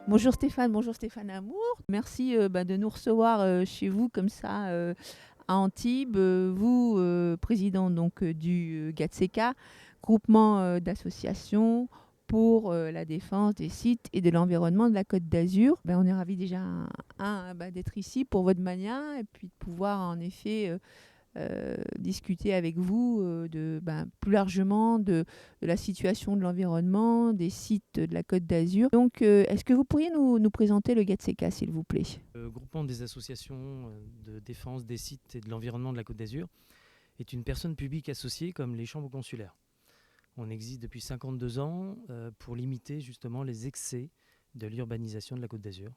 Bonjour Stéphane Amour. Merci de nous recevoir chez vous comme ça à Antibes. Vous, président donc du GATSECA, groupement d'associations pour la défense des sites et de l'environnement de la Côte d'Azur. On est ravis déjà d'être ici pour votre mania et puis de pouvoir en effet discuter avec vous plus largement de la situation de l'environnement, des sites de la Côte d'Azur. Donc, est-ce que vous pourriez nous présenter le GATSECA, s'il vous plaît ? Le groupement des associations de défense des sites et de l'environnement de la Côte d'Azur est une personne publique associée comme les chambres consulaires. On existe depuis 52 ans pour limiter justement les excès de l'urbanisation de la Côte d'Azur.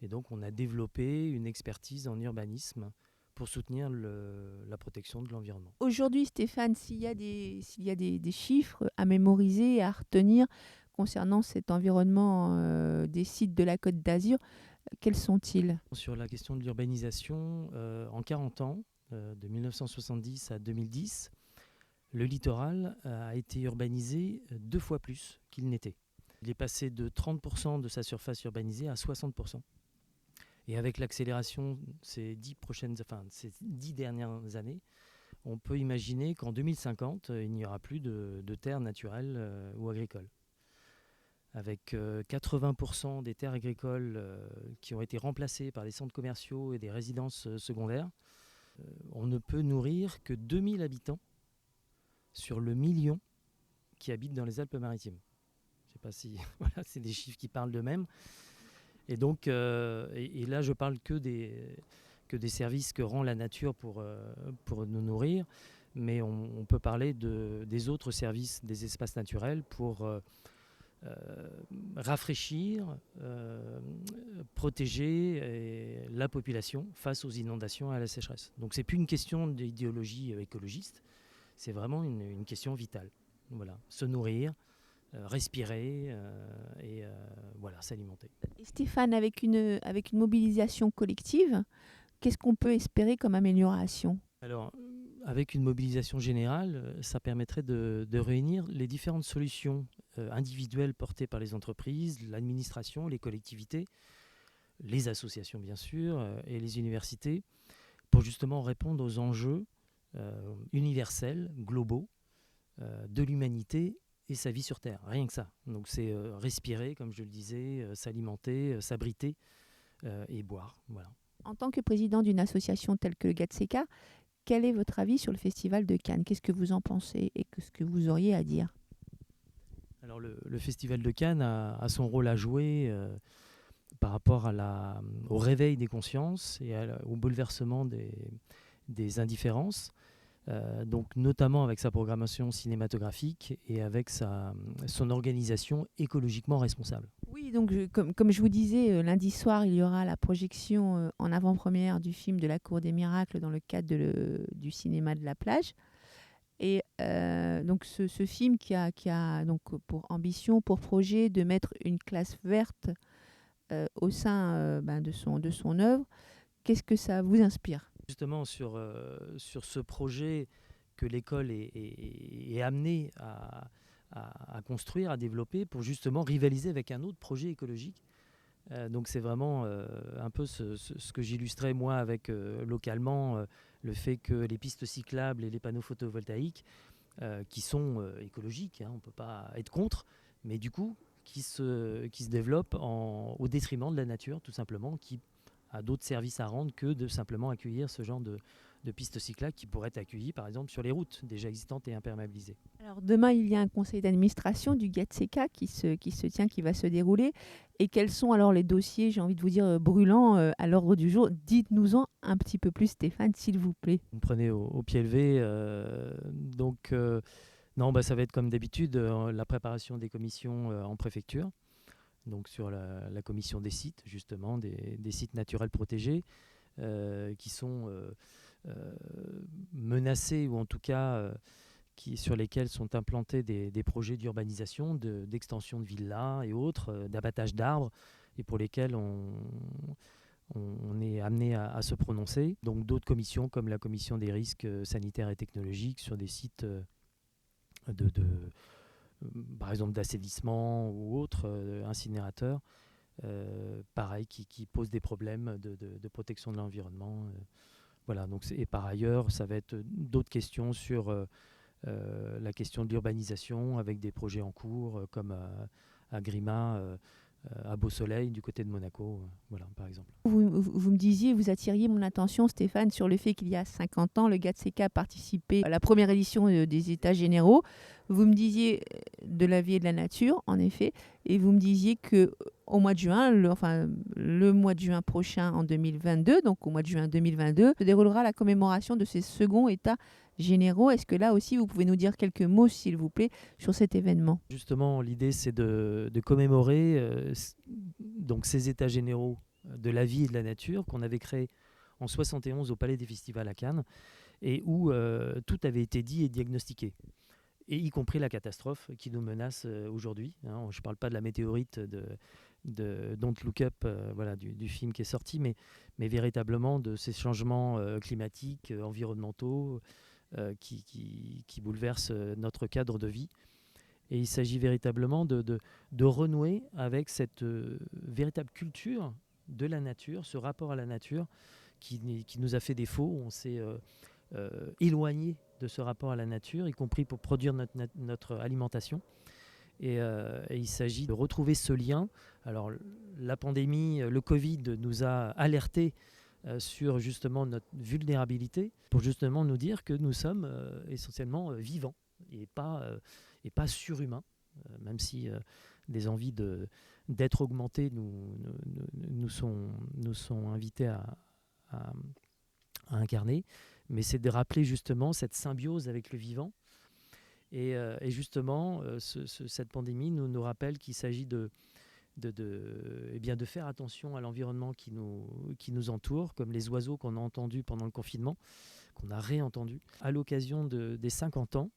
Et donc on a développé une expertise en urbanisme pour soutenir la protection de l'environnement. Aujourd'hui, Stéphane, s'il y a des chiffres à mémoriser et à retenir concernant cet environnement des sites de la Côte d'Azur, quels sont-ils ? Sur la question de l'urbanisation, en 40 ans, de 1970 à 2010, le littoral a été urbanisé 2 fois plus qu'il n'était. Il est passé de 30% de sa surface urbanisée à 60%. Et avec l'accélération ces 10 dernières années, on peut imaginer qu'en 2050, il n'y aura plus de terres naturelles ou agricoles. Avec 80% des terres agricoles qui ont été remplacées par des centres commerciaux et des résidences secondaires, on ne peut nourrir que 2000 habitants sur le million qui habitent dans les Alpes-Maritimes. Je ne sais pas si voilà, c'est des chiffres qui parlent d'eux-mêmes. Et donc, et là, je parle que des services que rend la nature pour nous nourrir, mais on peut parler des autres services des espaces naturels pour rafraîchir, protéger la population face aux inondations et à la sécheresse. Donc, c'est plus une question d'idéologie écologiste, c'est vraiment une question vitale. Voilà, se nourrir, respirer et voilà, s'alimenter. Et Stéphane, avec une mobilisation collective, qu'est-ce qu'on peut espérer comme amélioration ? Alors, avec une mobilisation générale, ça permettrait de réunir les différentes solutions individuelles portées par les entreprises, l'administration, les collectivités, les associations bien sûr, et les universités, pour justement répondre aux enjeux universels, globaux, de l'humanité et sa vie sur Terre, rien que ça. Donc c'est respirer, comme je le disais, s'alimenter, s'abriter et boire. Voilà. En tant que président d'une association telle que le GATSECA, quel est votre avis sur le Festival de Cannes ? Qu'est-ce que vous en pensez et qu'est-ce que vous auriez à dire ? Alors le Festival de Cannes a son rôle à jouer par rapport au réveil des consciences et au bouleversement des indifférences. Donc notamment avec sa programmation cinématographique et avec son organisation écologiquement responsable. Oui, donc comme je vous disais, lundi soir, il y aura la projection en avant-première du film de la Cour des Miracles dans le cadre du cinéma de la plage. Et donc ce film qui a donc pour ambition, pour projet de mettre une classe verte au sein de son œuvre, qu'est-ce que ça vous inspire ? Justement sur ce projet que l'école est amenée à construire, à développer pour justement rivaliser avec un autre projet écologique. Donc c'est vraiment un peu ce que j'illustrais moi avec localement le fait que les pistes cyclables et les panneaux photovoltaïques qui sont écologiques, on ne peut pas être contre, mais du coup qui se développent au détriment de la nature tout simplement, qui a d'autres services à rendre que de simplement accueillir ce genre de pistes cyclables qui pourraient être accueillies par exemple sur les routes déjà existantes et imperméabilisées. Alors demain, il y a un conseil d'administration du GATSECA qui se tient, qui va se dérouler. Et quels sont alors les dossiers, j'ai envie de vous dire, brûlants à l'ordre du jour? Dites-nous-en un petit peu plus, Stéphane, s'il vous plaît. Vous me prenez au pied levé. Non, ça va être comme d'habitude la préparation des commissions en préfecture. Donc sur la commission des sites, justement, des sites naturels protégés qui sont menacés ou en tout cas sur lesquels sont implantés des projets d'urbanisation, d'extension de villas et autres, d'abattage d'arbres, et pour lesquels on est amené à se prononcer. Donc d'autres commissions comme la commission des risques sanitaires et technologiques sur des sites par exemple d'assainissement ou autres incinérateurs, pareil, qui posent des problèmes de protection de l'environnement. Voilà, et par ailleurs, ça va être d'autres questions sur la question de l'urbanisation avec des projets en cours comme à Grima, à Beau-Soleil, du côté de Monaco, voilà, par exemple. Vous me disiez, vous attiriez mon attention, Stéphane, sur le fait qu'il y a 50 ans, le GATSECA a participé à la première édition des États généraux. Vous me disiez de la vie et de la nature, en effet, et vous me disiez que au mois de juin, le mois de juin prochain en 2022, donc au mois de juin 2022, se déroulera la commémoration de ces seconds États généraux. Est-ce que là aussi, vous pouvez nous dire quelques mots, s'il vous plaît, sur cet événement? Justement, l'idée, c'est de commémorer donc ces États généraux de la vie et de la nature qu'on avait créés en 71 au Palais des Festivals à Cannes, et où tout avait été dit et diagnostiqué, et y compris la catastrophe qui nous menace aujourd'hui. Je ne parle pas de la météorite de Don't Look Up, voilà, du film qui est sorti, mais véritablement de ces changements climatiques, environnementaux, qui bouleversent notre cadre de vie. Et il s'agit véritablement de renouer avec cette véritable culture de la nature, ce rapport à la nature qui nous a fait défaut. On s'est éloigné de ce rapport à la nature, y compris pour produire notre alimentation. Et il s'agit de retrouver ce lien. Alors la pandémie, le Covid nous a alertés sur justement notre vulnérabilité, pour justement nous dire que nous sommes essentiellement vivants et pas surhumains, même si des envies d'être augmentés nous sont invités à incarner. Mais c'est de rappeler justement cette symbiose avec le vivant. Et justement, cette pandémie nous rappelle qu'il s'agit de faire attention à l'environnement qui nous entoure, comme les oiseaux qu'on a entendus pendant le confinement, qu'on a réentendus, à l'occasion des 50 ans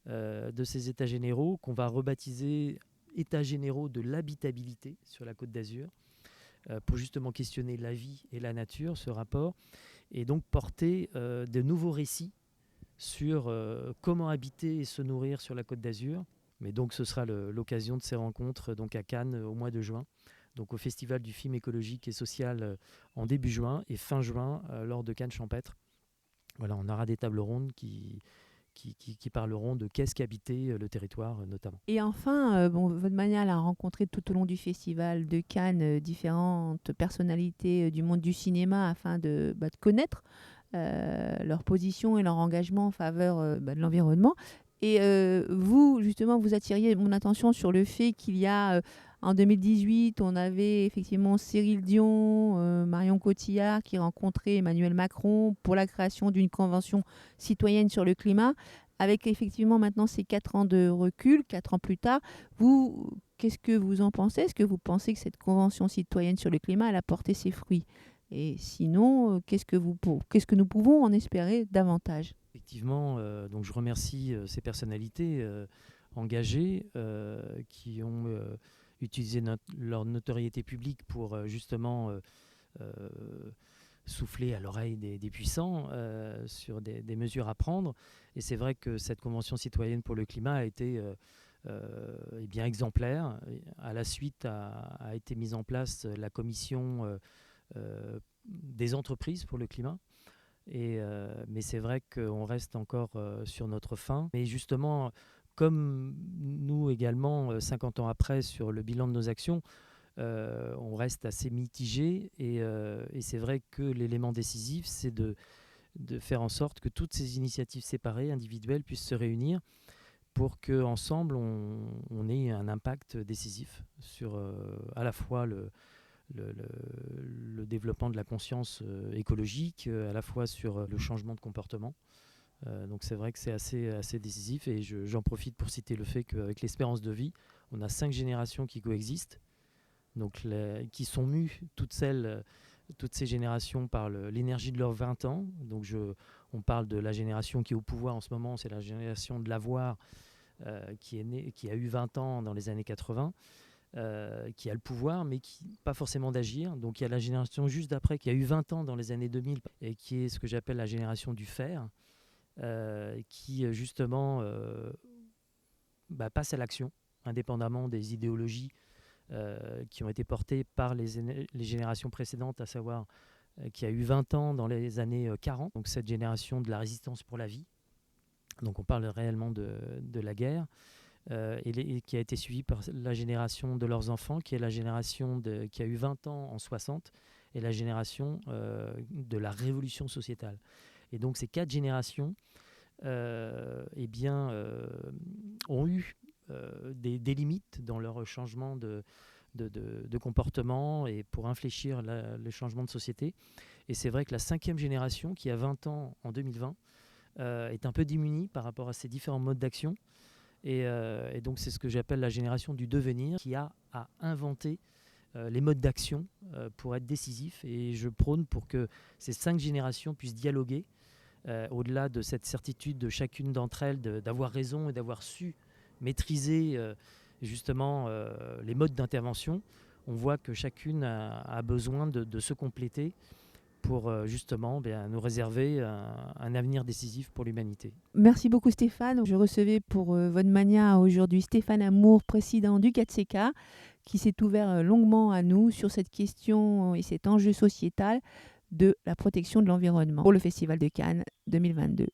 de ces États généraux, qu'on va rebaptiser États généraux de l'habitabilité sur la Côte d'Azur, pour justement questionner la vie et la nature, ce rapport, et donc porter de nouveaux récits sur comment habiter et se nourrir sur la Côte d'Azur. Mais donc ce sera l'occasion de ces rencontres donc à Cannes au mois de juin, donc au Festival du film écologique et social en début juin, et fin juin lors de Cannes champêtre. Voilà, on aura des tables rondes qui parleront de qu'est-ce qu'habiter le territoire notamment. Et enfin, votre manière à rencontrer tout au long du festival de Cannes différentes personnalités du monde du cinéma afin de connaître leur position et leur engagement en faveur de l'environnement. Et vous, justement, vous attiriez mon attention sur le fait qu'il y a, en 2018, on avait effectivement Cyril Dion, Marion Cotillard qui rencontraient Emmanuel Macron pour la création d'une convention citoyenne sur le climat. Avec effectivement maintenant ces 4 ans de recul, 4 ans plus tard, vous, qu'est-ce que vous en pensez? Est-ce que vous pensez que cette convention citoyenne sur le climat, elle a porté ses fruits? Et sinon, qu'est-ce que nous pouvons en espérer davantage? Effectivement, donc je remercie ces personnalités engagées qui ont utilisé leur notoriété publique pour justement souffler à l'oreille des puissants sur des mesures à prendre. Et c'est vrai que cette Convention citoyenne pour le climat a été bien exemplaire. À la suite a été mise en place la commission des entreprises pour le climat. Mais c'est vrai qu'on reste encore sur notre faim. Mais justement, comme nous également, 50 ans après, sur le bilan de nos actions, on reste assez mitigé. Et c'est vrai que l'élément décisif, c'est de faire en sorte que toutes ces initiatives séparées, individuelles, puissent se réunir pour qu'ensemble, on ait un impact décisif sur à la fois le développement de la conscience écologique, à la fois sur le changement de comportement. Donc c'est vrai que c'est assez décisif, et j'en profite pour citer le fait qu'avec l'espérance de vie, on a 5 générations qui coexistent, donc qui sont mues, toutes ces générations, par l'énergie de leurs 20 ans. Donc on parle de la génération qui est au pouvoir en ce moment, c'est la génération de l'avoir, qui a eu 20 ans dans les années 80, qui a le pouvoir, mais pas forcément d'agir. Donc il y a la génération juste d'après qui a eu 20 ans dans les années 2000, et qui est ce que j'appelle la génération du fer, qui justement passe à l'action, indépendamment des idéologies qui ont été portées par les générations précédentes, à savoir qui a eu 20 ans dans les années 40, donc cette génération de la résistance pour la vie. Donc on parle réellement de la guerre, et qui a été suivie par la génération de leurs enfants, qui est la génération qui a eu 20 ans en 60, et la génération de la révolution sociétale. Et donc ces 4 générations ont eu des limites dans leur changement de comportement, et pour infléchir le changement de société. Et c'est vrai que la 5e génération, qui a 20 ans en 2020, est un peu démunie par rapport à ces différents modes d'action. Et donc c'est ce que j'appelle la génération du devenir, qui a à inventer les modes d'action pour être décisif. Et je prône pour que ces 5 générations puissent dialoguer, au-delà de cette certitude de chacune d'entre elles d'avoir raison et d'avoir su maîtriser justement les modes d'intervention. On voit que chacune a besoin de se compléter pour justement nous réserver un avenir décisif pour l'humanité. Merci beaucoup Stéphane. Je recevais pour votre mania aujourd'hui Stéphane Amour, président du GATSECA, qui s'est ouvert longuement à nous sur cette question et cet enjeu sociétal de la protection de l'environnement pour le Festival de Cannes 2022.